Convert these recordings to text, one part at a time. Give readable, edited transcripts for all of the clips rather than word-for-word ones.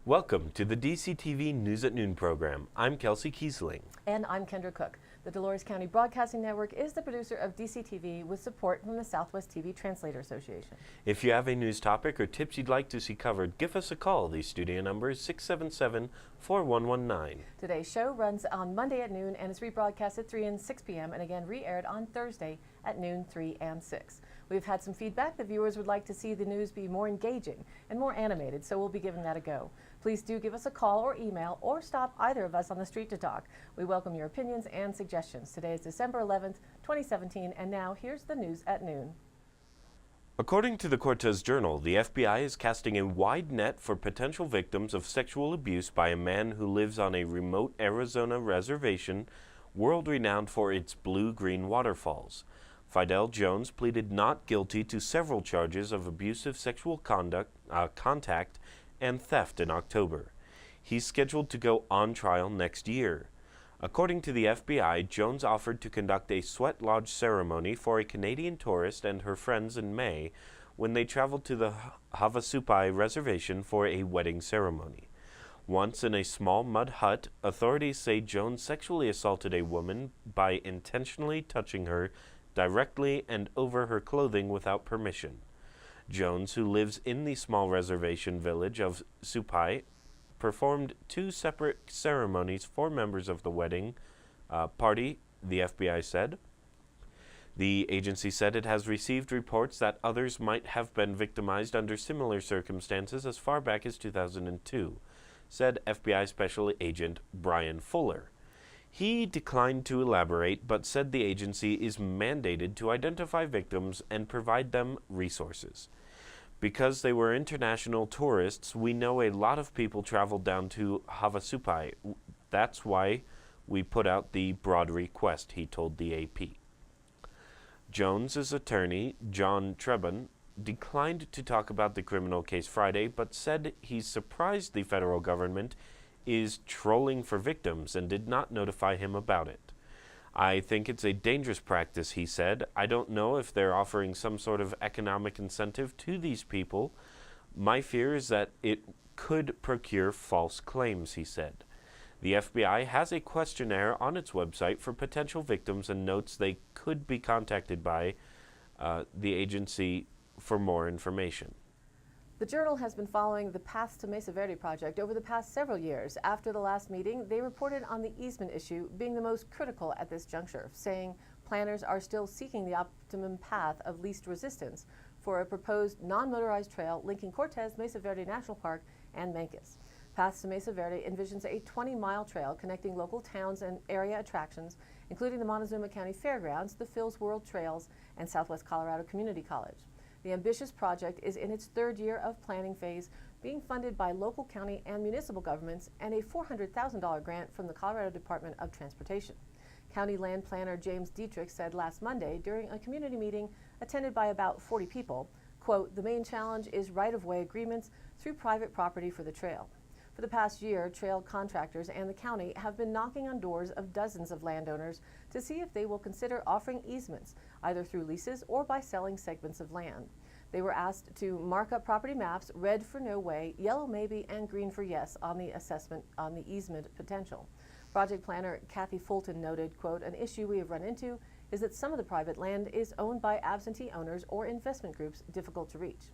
Welcome to the DCTV News at Noon program. I'm Kelsey Kiesling. And I'm Kendra Cook. The Dolores County Broadcasting Network is the producer of DCTV with support from the Southwest TV Translator Association. If you have a news topic or tips you'd like to see covered, give us a call. The studio number is 677-4119. Today's show runs on Monday at noon and is rebroadcast at 3 and 6 p.m. and again re-aired on Thursday at noon, 3 and 6. We've had some feedback that viewers would like to see the news be more engaging and more animated, so we'll be giving that a go. Please do give us a call or email or stop either of us on the street to talk. We welcome your opinions and suggestions. Today is December 11th, 2017, and now here's the news at noon. According to the Cortez Journal, the FBI is casting a wide net for potential victims of sexual abuse by a man who lives on a remote Arizona reservation, world-renowned for its blue-green waterfalls. Fidel Jones pleaded not guilty to several charges of abusive sexual contact and theft in October. He's scheduled to go on trial next year. According to the FBI, Jones offered to conduct a sweat lodge ceremony for a Canadian tourist and her friends in May when they traveled to the Havasupai Reservation for a wedding ceremony. Once in a small mud hut, authorities say Jones sexually assaulted a woman by intentionally touching her directly and over her clothing without permission. Jones, who lives in the small reservation village of Supai, performed two separate ceremonies for members of the wedding party, the FBI said. The agency said it has received reports that others might have been victimized under similar circumstances as far back as 2002, said FBI Special Agent Brian Fuller. He declined to elaborate, but said the agency is mandated to identify victims and provide them resources. Because they were international tourists, we know a lot of people traveled down to Havasupai. That's why we put out the broad request, he told the AP. Jones's attorney, John Trebon, declined to talk about the criminal case Friday, but said he's surprised the federal government is trolling for victims and did not notify him about it. I think it's a dangerous practice, he said. I don't know if they're offering some sort of economic incentive to these people. My fear is that it could procure false claims, he said. The FBI has a questionnaire on its website for potential victims and notes they could be contacted by the agency for more information. The Journal has been following the Paths to Mesa Verde project over the past several years. After the last meeting, they reported on the easement issue being the most critical at this juncture, saying planners are still seeking the optimum path of least resistance for a proposed non-motorized trail linking Cortez, Mesa Verde National Park, and Mancos. Paths to Mesa Verde envisions a 20-mile trail connecting local towns and area attractions, including the Montezuma County Fairgrounds, the Phil's World Trails, and Southwest Colorado Community College. The ambitious project is in its third year of planning phase, being funded by local, county, and municipal governments and a $400,000 grant from the Colorado Department of Transportation. County land planner James Dietrich said last Monday during a community meeting attended by about 40 people, quote, "The main challenge is right-of-way agreements through private property for the trail." For the past year, trail contractors and the county have been knocking on doors of dozens of landowners to see if they will consider offering easements, either through leases or by selling segments of land. They were asked to mark up property maps, red for no way, yellow maybe, and green for yes on the assessment on the easement potential. Project planner Kathy Fulton noted, quote, "An issue we have run into is that some of the private land is owned by absentee owners or investment groups difficult to reach.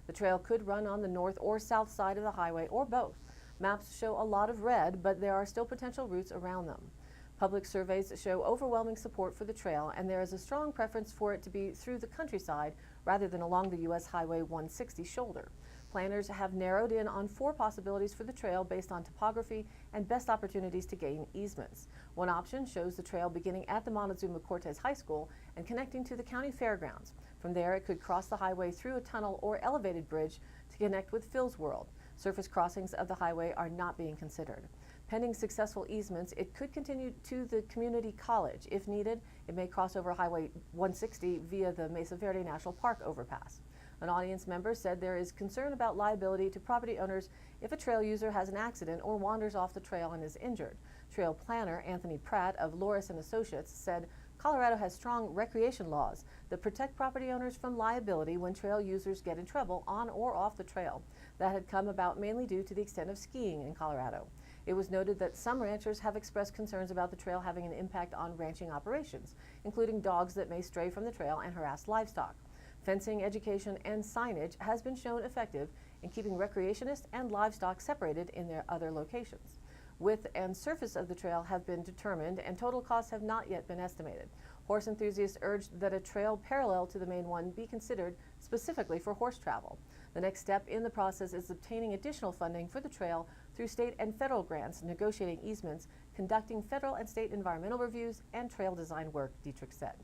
The trail could run on the north or south side of the highway or both. Maps show a lot of red, but there are still potential routes around them. Public surveys show overwhelming support for the trail, and there is a strong preference for it to be through the countryside rather than along the U.S. Highway 160 shoulder. Planners have narrowed in on 4 possibilities for the trail based on topography and best opportunities to gain easements. One option shows the trail beginning at the Montezuma Cortez High School and connecting to the county fairgrounds. From there, it could cross the highway through a tunnel or elevated bridge to connect with Phil's World. Surface crossings of the highway are not being considered. Pending successful easements, it could continue to the community college. If needed, it may cross over Highway 160 via the Mesa Verde National Park overpass. An audience member said there is concern about liability to property owners if a trail user has an accident or wanders off the trail and is injured. Trail planner Anthony Pratt of Loris and Associates said Colorado has strong recreation laws that protect property owners from liability when trail users get in trouble on or off the trail. That had come about mainly due to the extent of skiing in Colorado. It was noted that some ranchers have expressed concerns about the trail having an impact on ranching operations, including dogs that may stray from the trail and harass livestock. Fencing, education, and signage has been shown effective in keeping recreationists and livestock separated in their other locations. Width and surface of the trail have been determined, and total costs have not yet been estimated. Horse enthusiasts urged that a trail parallel to the main one be considered specifically for horse travel. The next step in the process is obtaining additional funding for the trail through state and federal grants, negotiating easements, conducting federal and state environmental reviews, and trail design work, Dietrich said.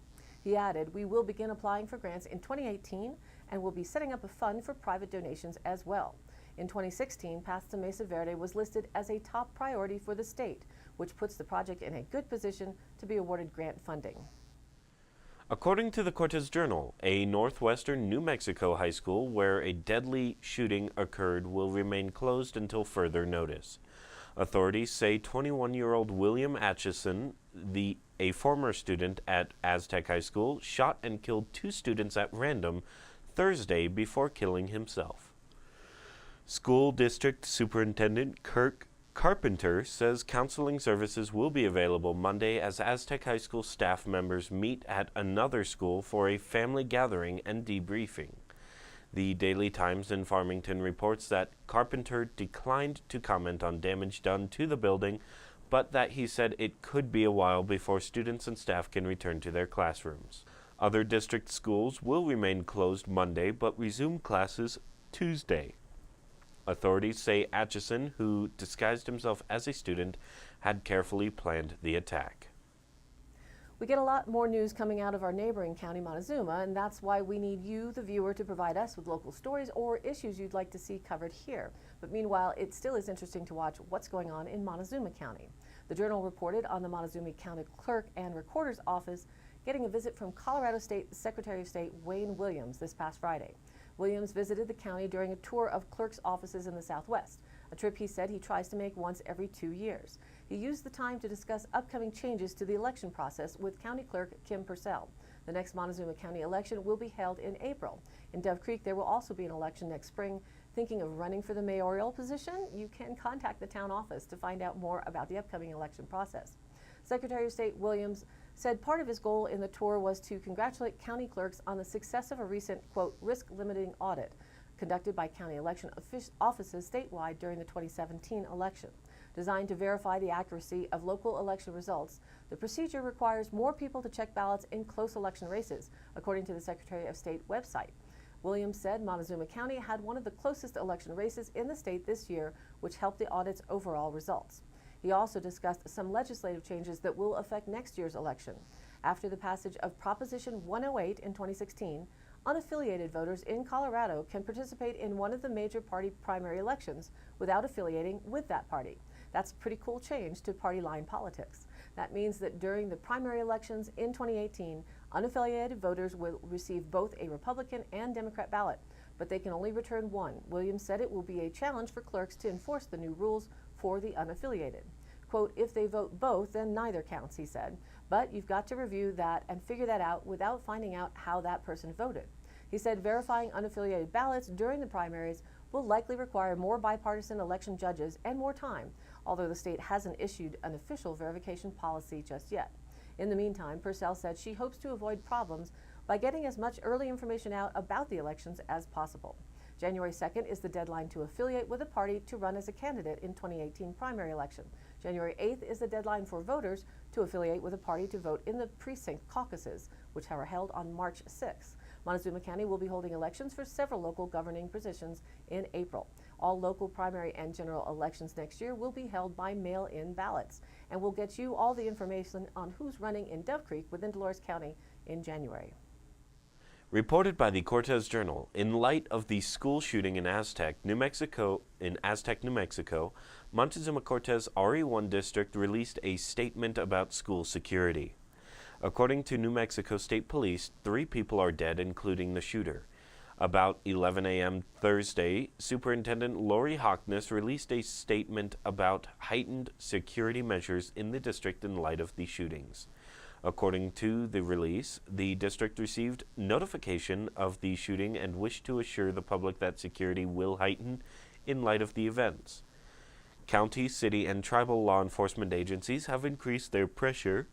He added, "We will begin applying for grants in 2018 and will be setting up a fund for private donations as well." In 2016, Paths to Mesa Verde was listed as a top priority for the state, which puts the project in a good position to be awarded grant funding. According to the Cortez Journal, a northwestern New Mexico high school where a deadly shooting occurred will remain closed until further notice. Authorities say 21-year-old William Atchison, a former student at Aztec High School, shot and killed 2 students at random Thursday before killing himself. School District Superintendent Kirk Carpenter says counseling services will be available Monday as Aztec High School staff members meet at another school for a family gathering and debriefing. The Daily Times in Farmington reports that Carpenter declined to comment on damage done to the building, but that he said it could be a while before students and staff can return to their classrooms. Other district schools will remain closed Monday but resume classes Tuesday. Authorities say Atchison, who disguised himself as a student, had carefully planned the attack. We get a lot more news coming out of our neighboring county, Montezuma, and that's why we need you, the viewer, to provide us with local stories or issues you'd like to see covered here. But meanwhile, it still is interesting to watch what's going on in Montezuma County. The Journal reported on the Montezuma County Clerk and Recorder's Office getting a visit from Colorado State Secretary of State Wayne Williams this past Friday. Williams visited the county during a tour of clerks' offices in the Southwest, a trip he said he tries to make once every 2 years. He used the time to discuss upcoming changes to the election process with County Clerk Kim Purcell. The next Montezuma County election will be held in April. In Dove Creek, there will also be an election next spring. Thinking of running for the mayoral position? You can contact the town office to find out more about the upcoming election process. Secretary of State Williams said part of his goal in the tour was to congratulate county clerks on the success of a recent, quote, risk-limiting audit conducted by county election offices statewide during the 2017 election. Designed to verify the accuracy of local election results, the procedure requires more people to check ballots in close election races, according to the Secretary of State website. Williams said Montezuma County had one of the closest election races in the state this year, which helped the audit's overall results. He also discussed some legislative changes that will affect next year's election. After the passage of Proposition 108 in 2016, unaffiliated voters in Colorado can participate in one of the major party primary elections without affiliating with that party. That's a pretty cool change to party line politics. That means that during the primary elections in 2018, unaffiliated voters will receive both a Republican and Democrat ballot, but they can only return one. Williams said it will be a challenge for clerks to enforce the new rules for the unaffiliated. Quote, if they vote both, then neither counts, he said. But you've got to review that and figure that out without finding out how that person voted. He said verifying unaffiliated ballots during the primaries will likely require more bipartisan election judges and more time, although the state hasn't issued an official verification policy just yet. In the meantime, Purcell said she hopes to avoid problems by getting as much early information out about the elections as possible. January 2nd is the deadline to affiliate with a party to run as a candidate in 2018 primary election. January 8th is the deadline for voters to affiliate with a party to vote in the precinct caucuses, which are held on March 6th. Montezuma County will be holding elections for several local governing positions in April. All local primary and general elections next year will be held by mail-in ballots, and we'll get you all the information on who's running in Dove Creek within Dolores County in January. Reported by the Cortez Journal, in light of the school shooting in Aztec, New Mexico, Montezuma-Cortez RE1 district released a statement about school security. According to New Mexico State Police, 3 people are dead, including the shooter. About 11 a.m. Thursday, Superintendent Lori Hockness released a statement about heightened security measures in the district in light of the shootings. According to the release, the district received notification of the shooting and wished to assure the public that security will heighten in light of the events. County, city, and tribal law enforcement agencies have increased their pressure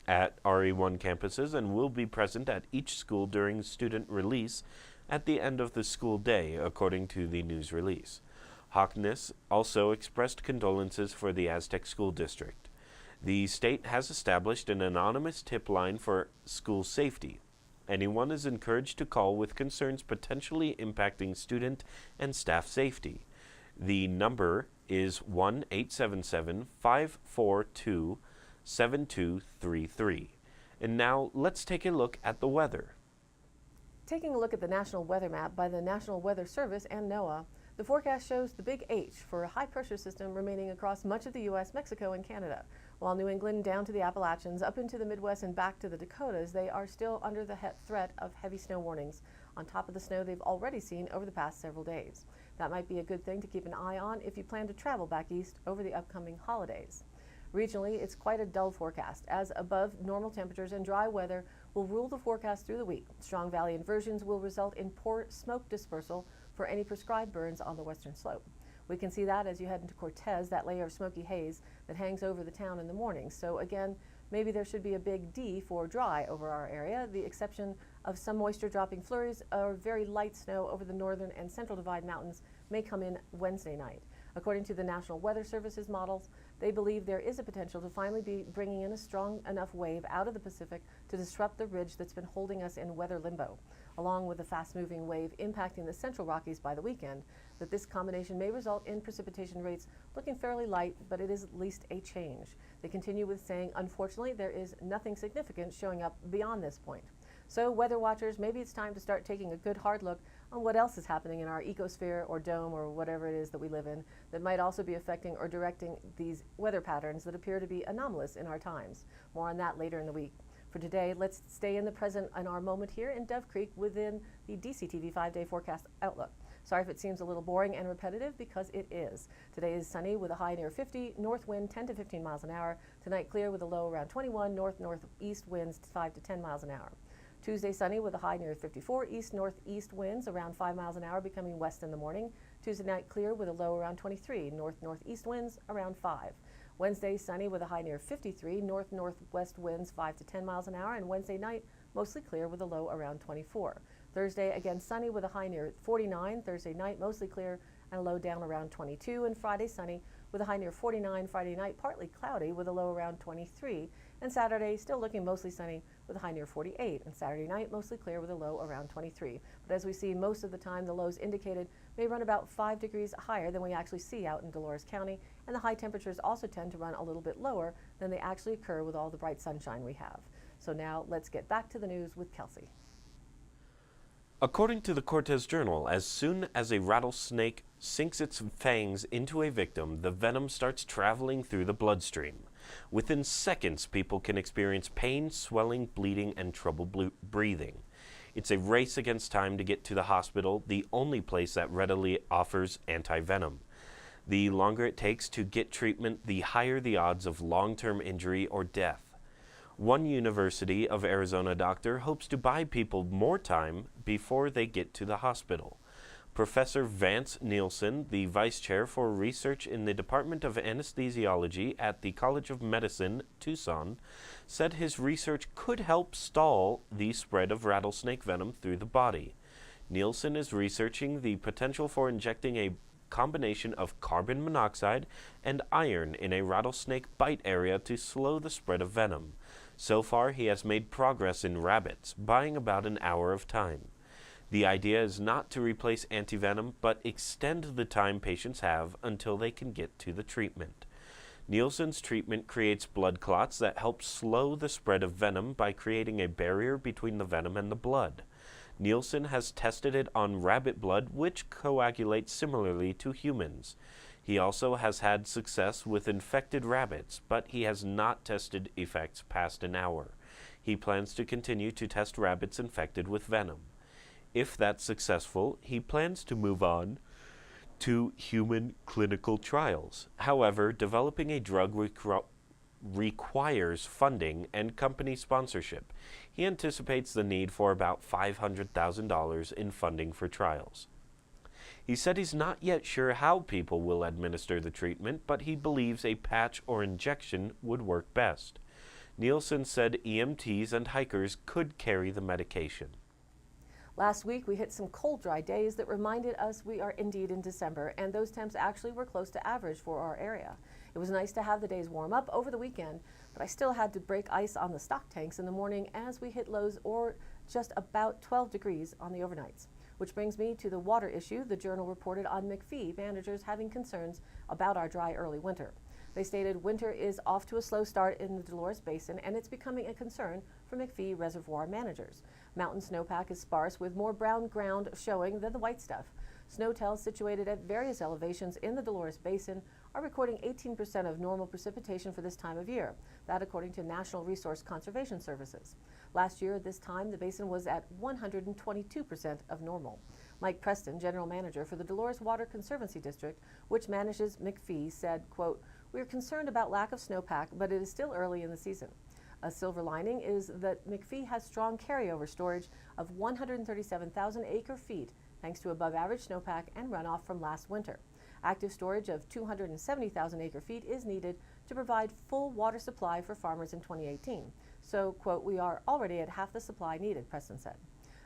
at RE1 campuses and will be present at each school during student release at the end of the school day, according to the news release. Harkness also expressed condolences for the Aztec School District. The state has established an anonymous tip line for school safety. Anyone is encouraged to call with concerns potentially impacting student and staff safety. The number is 1-877-542-7233. And now let's take a look at the weather. Taking a look at the national weather map by the National Weather Service and NOAA, the forecast shows the big H for a high pressure system remaining across much of the U.S., Mexico, and Canada. While New England down to the Appalachians, up into the Midwest, and back to the Dakotas, they are still under the threat of heavy snow warnings, on top of the snow they've already seen over the past several days. That might be a good thing to keep an eye on if you plan to travel back east over the upcoming holidays. Regionally, it's quite a dull forecast, as above normal temperatures and dry weather will rule the forecast through the week. Strong valley inversions will result in poor smoke dispersal for any prescribed burns on the western slope. We can see that as you head into Cortez, that layer of smoky haze that hangs over the town in the morning. So again, maybe there should be a big D for dry over our area, the exception of some moisture dropping flurries or very light snow over the northern and central Divide Mountains may come in Wednesday night. According to the National Weather Service's models, they believe there is a potential to finally be bringing in a strong enough wave out of the Pacific to disrupt the ridge that's been holding us in weather limbo, along with a fast-moving wave impacting the central Rockies by the weekend, that this combination may result in precipitation rates looking fairly light, but it is at least a change. They continue with saying, unfortunately, there is nothing significant showing up beyond this point. So weather watchers, maybe it's time to start taking a good hard look on what else is happening in our ecosphere or dome or whatever it is that we live in that might also be affecting or directing these weather patterns that appear to be anomalous in our times. More on that later in the week. For today, let's stay in the present in our moment here in Dove Creek within the DCTV 5-day forecast outlook. Sorry if it seems a little boring and repetitive, because it is. Today is sunny with a high near 50, north wind 10 to 15 miles an hour. Tonight clear with a low around 21, north-northeast winds 5 to 10 miles an hour. Tuesday sunny with a high near 54, east-northeast winds around 5 miles an hour, becoming west in the morning. Tuesday night clear with a low around 23, north-northeast winds around 5. Wednesday sunny with a high near 53, north-northwest winds 5 to 10 miles an hour, and Wednesday night mostly clear with a low around 24. Thursday again sunny with a high near 49, Thursday night mostly clear and a low down around 22, and Friday sunny with a high near 49, Friday night partly cloudy with a low around 23, and Saturday still looking mostly sunny with a high near 48, and Saturday night mostly clear with a low around 23. But as we see most of the time, the lows indicated may run about 5 degrees higher than we actually see out in Dolores County, and the high temperatures also tend to run a little bit lower than they actually occur with all the bright sunshine we have. So now let's get back to the news with Kelsey. According to the Cortez Journal, as soon as a rattlesnake sinks its fangs into a victim, the venom starts traveling through the bloodstream. Within seconds, people can experience pain, swelling, bleeding, and trouble breathing. It's a race against time to get to the hospital, the only place that readily offers anti-venom. The longer it takes to get treatment, the higher the odds of long-term injury or death. One University of Arizona doctor hopes to buy people more time before they get to the hospital. Professor Vance Nielsen, the vice chair for research in the Department of Anesthesiology at the College of Medicine, Tucson, said his research could help stall the spread of rattlesnake venom through the body. Nielsen is researching the potential for injecting a combination of carbon monoxide and iron in a rattlesnake bite area to slow the spread of venom. So far, he has made progress in rabbits, buying about an hour of time. The idea is not to replace antivenom, but extend the time patients have until they can get to the treatment. Nielsen's treatment creates blood clots that help slow the spread of venom by creating a barrier between the venom and the blood. Nielsen has tested it on rabbit blood, which coagulates similarly to humans. He also has had success with infected rabbits, but he has not tested effects past an hour. He plans to continue to test rabbits infected with venom. If that's successful, he plans to move on to human clinical trials. However, developing a drug requires funding and company sponsorship. He anticipates the need for about $500,000 in funding for trials. He said he's not yet sure how people will administer the treatment, but he believes a patch or injection would work best. Nielsen said EMTs and hikers could carry the medication. Last week, we hit some cold, dry days that reminded us we are indeed in December, and those temps actually were close to average for our area. It was nice to have the days warm up over the weekend, but I still had to break ice on the stock tanks in the morning as we hit lows or just about 12 degrees on the overnights. Which brings me to the water issue. The Journal reported on McPhee managers having concerns about our dry early winter. They stated winter is off to a slow start in the Dolores Basin, and it's becoming a concern for McPhee reservoir managers. Mountain snowpack is sparse, with more brown ground showing than the white stuff. Snowtells situated at various elevations in the Dolores Basin are recording 18% of normal precipitation for this time of year. That according to National Resource Conservation Services. Last year at this time, the basin was at 122% of normal. Mike Preston, general manager for the Dolores Water Conservancy District, which manages McPhee, said, quote, "We are concerned about lack of snowpack, but it is still early in the season. A silver lining is that McPhee has strong carryover storage of 137,000 acre-feet thanks to above-average snowpack and runoff from last winter. Active storage of 270,000 acre-feet is needed to provide full water supply for farmers in 2018. So, quote, we are already at half the supply needed," Preston said.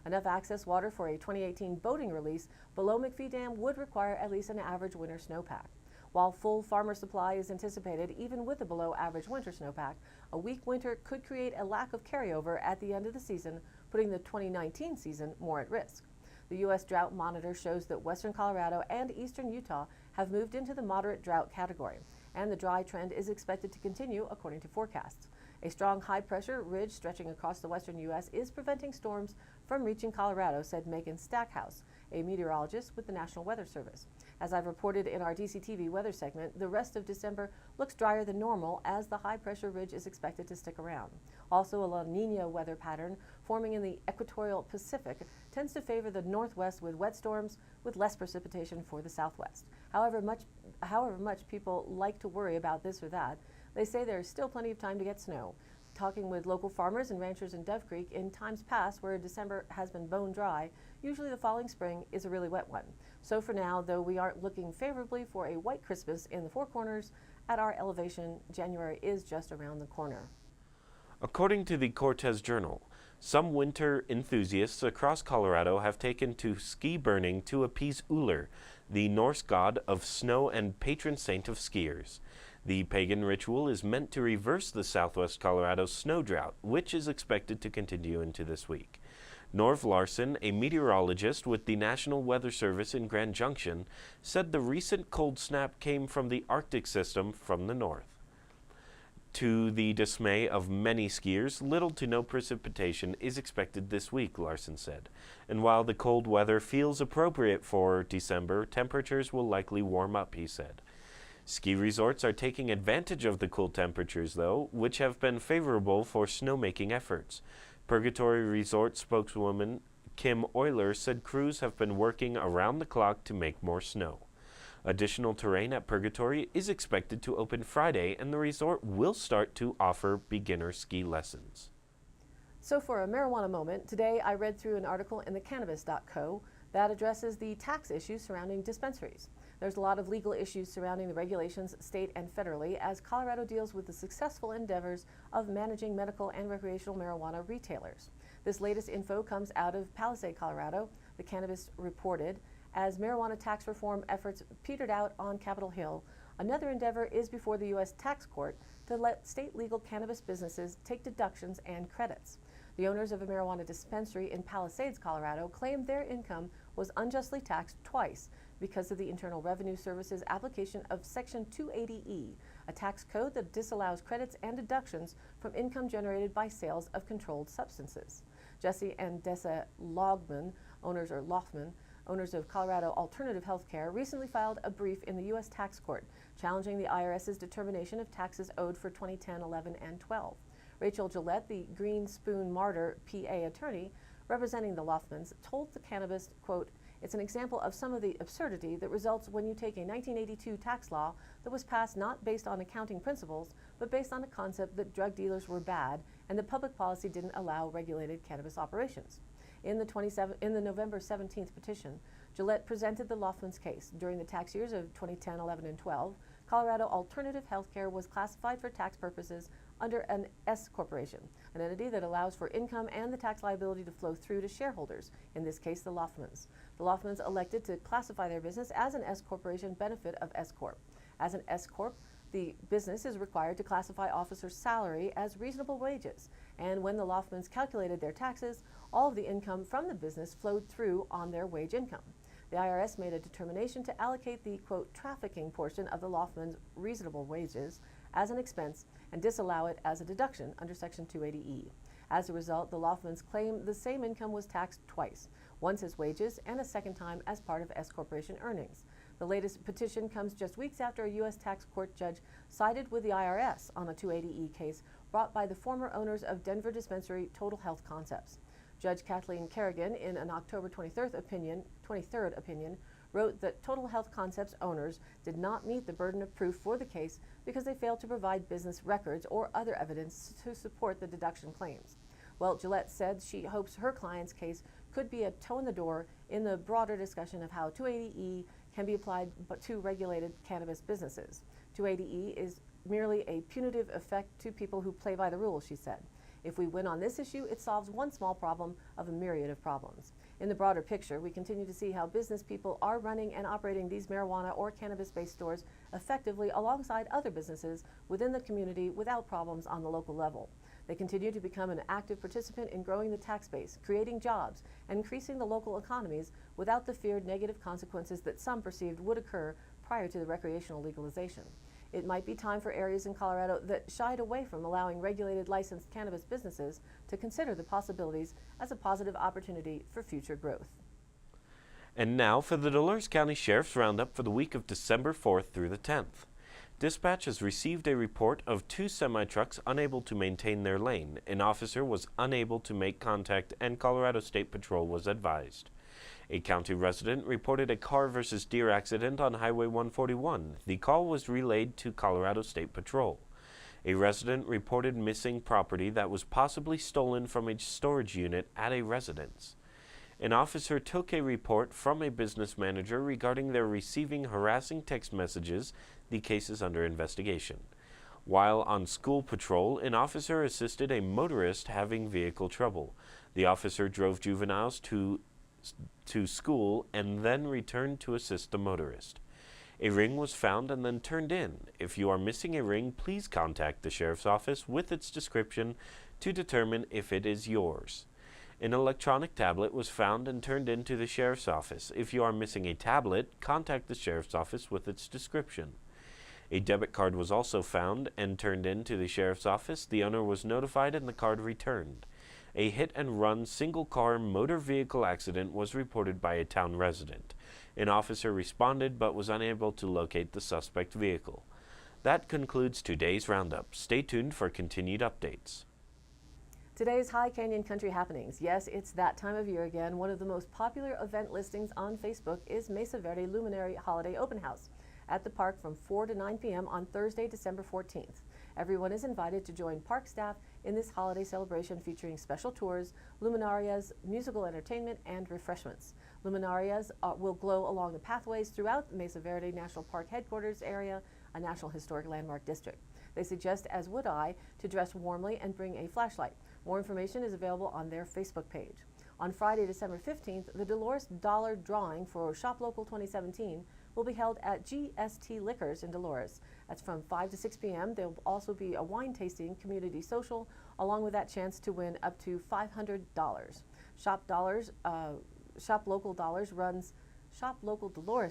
Enough access water for a 2018 boating release below McPhee Dam would require at least an average winter snowpack. While full farmer supply is anticipated even with a below-average winter snowpack, a weak winter could create a lack of carryover at the end of the season, putting the 2019 season more at risk. The U.S. Drought Monitor shows that western Colorado and eastern Utah have moved into the moderate drought category, and the dry trend is expected to continue according to forecasts. A strong high-pressure ridge stretching across the western U.S. is preventing storms from reaching Colorado, said Megan Stackhouse, a meteorologist with the National Weather Service. As I've reported in our DCTV weather segment, the rest of December looks drier than normal as the high-pressure ridge is expected to stick around. Also, a La Nina weather pattern forming in the equatorial Pacific tends to favor the northwest with wet storms with less precipitation for the southwest. However much people like to worry about this or that, they say there is still plenty of time to get snow. Talking with local farmers and ranchers in Dove Creek, in times past where December has been bone dry, usually the following spring is a really wet one. So for now, though we aren't looking favorably for a white Christmas in the Four Corners, at our elevation, January is just around the corner. According to the Cortez Journal, some winter enthusiasts across Colorado have taken to ski burning to appease Uller, the Norse god of snow and patron saint of skiers. The pagan ritual is meant to reverse the southwest Colorado snow drought, which is expected to continue into this week. Norv Larson, a meteorologist with the National Weather Service in Grand Junction, said the recent cold snap came from the Arctic system from the north. To the dismay of many skiers, little to no precipitation is expected this week, Larson said. And while the cold weather feels appropriate for December, temperatures will likely warm up, he said. Ski resorts are taking advantage of the cool temperatures, though, which have been favorable for snowmaking efforts. Purgatory Resort spokeswoman Kim Euler said crews have been working around the clock to make more snow. Additional terrain at Purgatory is expected to open Friday, and the resort will start to offer beginner ski lessons. So for a marijuana moment, today I read through an article in the Cannabis.co that addresses the tax issues surrounding dispensaries. There's a lot of legal issues surrounding the regulations, state and federally, as Colorado deals with the successful endeavors of managing medical and recreational marijuana retailers. This latest info comes out of Palisade, Colorado. The Cannabis reported, as marijuana tax reform efforts petered out on Capitol Hill, another endeavor is before the U.S. tax court to let state legal cannabis businesses take deductions and credits. The owners of a marijuana dispensary in Palisades, Colorado, claimed their income was unjustly taxed twice because of the Internal Revenue Service's application of Section 280E, a tax code that disallows credits and deductions from income generated by sales of controlled substances. Jesse and Dessa Logman, owners of Colorado Alternative Healthcare, recently filed a brief in the U.S. tax court challenging the IRS's determination of taxes owed for 2010, 11, and 12. Rachel Gillette, the Green Spoon Martyr PA attorney representing the Lofmans, told the Cannabis, quote, It's an example of some of the absurdity that results when you take a 1982 tax law that was passed not based on accounting principles, but based on the concept that drug dealers were bad and that public policy didn't allow regulated cannabis operations. In the November 17th petition, Gillette presented the Lofmans case. During the tax years of 2010, 11, and 12, Colorado Alternative Healthcare was classified for tax purposes under an S corporation, an entity that allows for income and the tax liability to flow through to shareholders, in this case the Lofmans. The Lofmans elected to classify their business as an S corporation, benefit of S corp. As an S corp, the business is required to classify officers' salary as reasonable wages, and when the Lofmans calculated their taxes, all of the income from the business flowed through on their wage income. The IRS made a determination to allocate the, quote, trafficking portion of the Lofmans' reasonable wages as an expense and disallow it as a deduction under Section 280E. As a result, the Lofmans claim the same income was taxed twice, once as wages and a second time as part of S corporation earnings. The latest petition comes just weeks after a U.S. tax court judge sided with the IRS on a 280E case brought by the former owners of Denver dispensary Total Health Concepts. Judge Kathleen Kerrigan, in an October 23rd opinion, wrote that Total Health Concepts owners did not meet the burden of proof for the case because they failed to provide business records or other evidence to support the deduction claims. Well, Gillette said she hopes her client's case could be a toe in the door in the broader discussion of how 280E can be applied to regulated cannabis businesses. 280E is merely a punitive effect to people who play by the rules, she said. If we win on this issue, it solves one small problem of a myriad of problems. In the broader picture, we continue to see how business people are running and operating these marijuana or cannabis-based stores effectively alongside other businesses within the community without problems on the local level. They continue to become an active participant in growing the tax base, creating jobs, and increasing the local economies without the feared negative consequences that some perceived would occur prior to the recreational legalization. It might be time for areas in Colorado that shied away from allowing regulated licensed cannabis businesses to consider the possibilities as a positive opportunity for future growth. And now for the Dolores County Sheriff's Roundup for the week of December 4th through the 10th. Dispatch has received a report of 2 semi-trucks unable to maintain their lane. An officer was unable to make contact and Colorado State Patrol was advised. A county resident reported a car versus deer accident on Highway 141. The call was relayed to Colorado State Patrol. A resident reported missing property that was possibly stolen from a storage unit at a residence. An officer took a report from a business manager regarding their receiving harassing text messages. The case is under investigation. While on school patrol, an officer assisted a motorist having vehicle trouble. The officer drove juveniles to school and then returned to assist the motorist. A ring was found and then turned in. If you are missing a ring, please contact the sheriff's office with its description to determine if it is yours. An electronic tablet was found and turned into the sheriff's office. If you are missing a tablet, contact the sheriff's office with its description. A debit card was also found and turned into the sheriff's office. The owner was notified and the card returned. A hit-and-run single-car motor vehicle accident was reported by a town resident. An officer responded but was unable to locate the suspect vehicle. That concludes today's roundup. Stay tuned for continued updates. Today's High Canyon Country happenings. Yes, it's that time of year again. One of the most popular event listings on Facebook is Mesa Verde Luminary Holiday Open House at the park from 4 to 9 p.m. on Thursday, December 14th. Everyone is invited to join park staff in this holiday celebration featuring special tours, luminarias, musical entertainment, and refreshments. Luminarias will glow along the pathways throughout the Mesa Verde National Park headquarters area, a National Historic Landmark District. They suggest, as would I, to dress warmly and bring a flashlight. More information is available on their Facebook page. On Friday, December 15th, the Dolores Dollar Drawing for Shop Local 2017 will be held at GST Liquors in Dolores. That's from 5 to 6 p.m. There will also be a wine tasting community social, along with that chance to win up to $500. Shop Local Dolores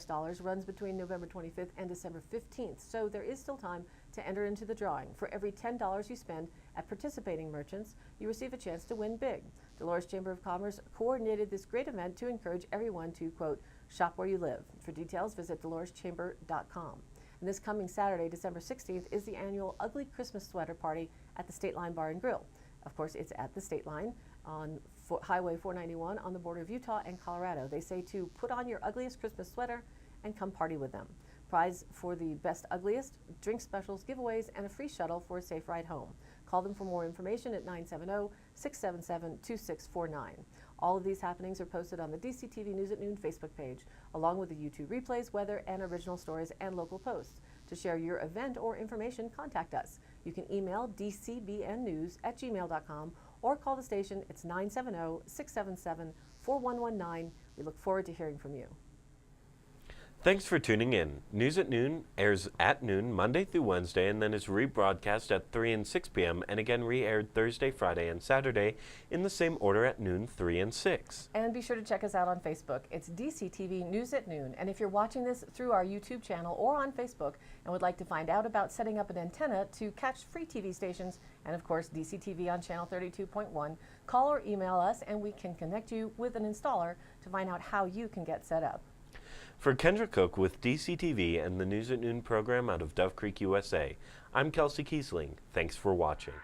Dollars runs between November 25th and December 15th, so there is still time to enter into the drawing. For every $10 you spend at participating merchants, you receive a chance to win big. Dolores Chamber of Commerce coordinated this great event to encourage everyone to, quote, shop where you live. For details, visit DoloresChamber.com. And this coming Saturday, December 16th, is the annual Ugly Christmas Sweater Party at the State Line Bar and Grill. Of course, it's at the state line on Highway 491 on the border of Utah and Colorado. They say to put on your ugliest Christmas sweater and come party with them. Prize for the best ugliest, drink specials, giveaways, and a free shuttle for a safe ride home. Call them for more information at 970-677-2649. All of these happenings are posted on the DCTV News at Noon Facebook page, along with the YouTube replays, weather, and original stories and local posts. To share your event or information, contact us. You can email dcbnnews@gmail.com or call the station. It's 970-677-4119. We look forward to hearing from you. Thanks for tuning in. News at Noon airs at noon Monday through Wednesday and then is rebroadcast at 3 and 6 p.m. and again re-aired Thursday, Friday, and Saturday in the same order at noon, 3 and 6. And be sure to check us out on Facebook. It's DCTV News at Noon. And if you're watching this through our YouTube channel or on Facebook and would like to find out about setting up an antenna to catch free TV stations and, of course, DCTV on channel 32.1, call or email us and we can connect you with an installer to find out how you can get set up. For Kendra Cook with DCTV and the News at Noon program out of Dove Creek, USA, I'm Kelsey Kiesling. Thanks for watching.